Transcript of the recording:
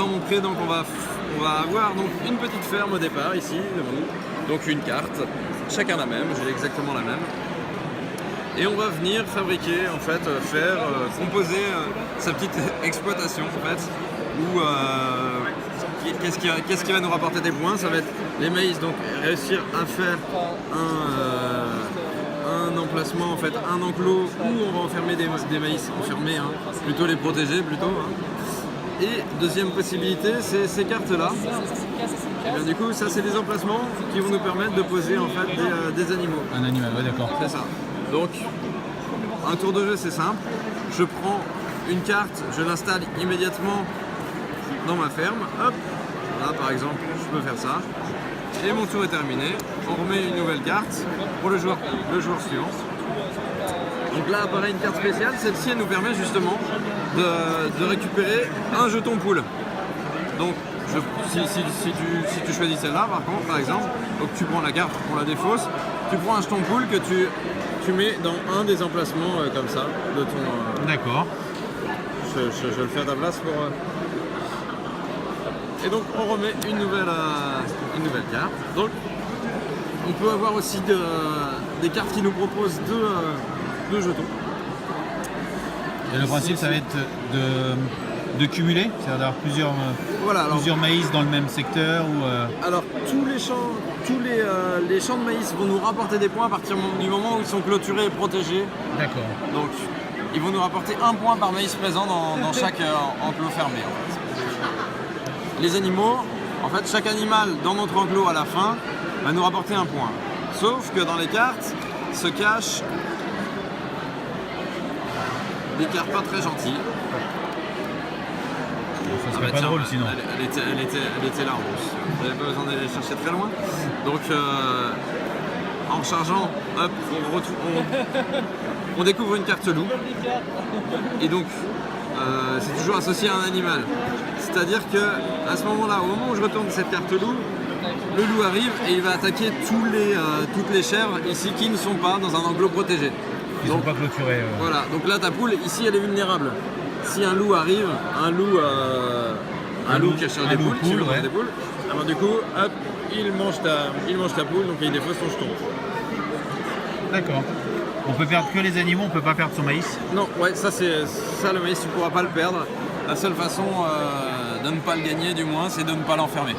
dans mon pré, donc on va avoir donc une petite ferme au départ ici devant nous. Donc une carte, chacun la même, j'ai exactement la même. Et on va venir fabriquer, en fait, composer sa petite exploitation en fait, où qu'est-ce qui va nous rapporter des points? Ça va être les maïs, donc réussir à faire un emplacement, en fait, un enclos où on va enfermer des maïs, enfermer, hein, plutôt les protéger plutôt. Hein. Et deuxième possibilité, c'est ces cartes-là. Et bien, du coup, ça c'est des emplacements qui vont nous permettre de poser en fait des animaux. Un animal, ouais, d'accord. C'est ça. Donc, un tour de jeu, c'est simple. Je prends une carte, je l'installe immédiatement dans ma ferme. Hop, là par exemple, je peux faire ça. Et mon tour est terminé. On remet une nouvelle carte pour le joueur suivant. Donc là apparaît une carte spéciale. Celle-ci, elle nous permet justement de récupérer un jeton poule. Donc, si tu choisis celle-là, par exemple, donc tu prends la carte, on la défausse, tu prends un jeton poule que tu mets dans un des emplacements comme ça de ton. D'accord. Je le fais à ta place pour. Et donc on remet une nouvelle carte. Donc on peut avoir aussi des cartes qui nous proposent deux jetons. Et le principe, ça va être de cumuler, c'est-à-dire d'avoir plusieurs maïs dans le même secteur ou Alors tous les champs de maïs vont nous rapporter des points à partir du moment où ils sont clôturés et protégés. D'accord. Donc ils vont nous rapporter un point par maïs présent dans chaque enclos fermé. En fait. Les animaux, en fait chaque animal dans notre enclos à la fin va nous rapporter un point. Sauf que dans les cartes se cachent des cartes pas très gentilles. Ça serait pas drôle sinon. Elle était là en plus. J'avais pas besoin d'aller chercher très loin. Donc en rechargeant, hop, on découvre une carte loup. Et donc c'est toujours associé à un animal. C'est-à-dire que à ce moment-là, au moment où je retourne cette carte loup, le loup arrive et il va attaquer toutes les chèvres ici qui ne sont pas dans un enclos protégé. Ils ne sont pas clôturés. Voilà, donc là ta poule, ici elle est vulnérable. Si un loup arrive, un loup qui cherche des poules, ouais. des poules, alors du coup, hop, il mange ta poule, donc il défausse ton jeton. D'accord. On peut perdre que les animaux, on peut pas perdre son maïs? Non, ouais, ça le maïs, tu pourras pas le perdre. La seule façon de ne pas le gagner, du moins, c'est de ne pas l'enfermer.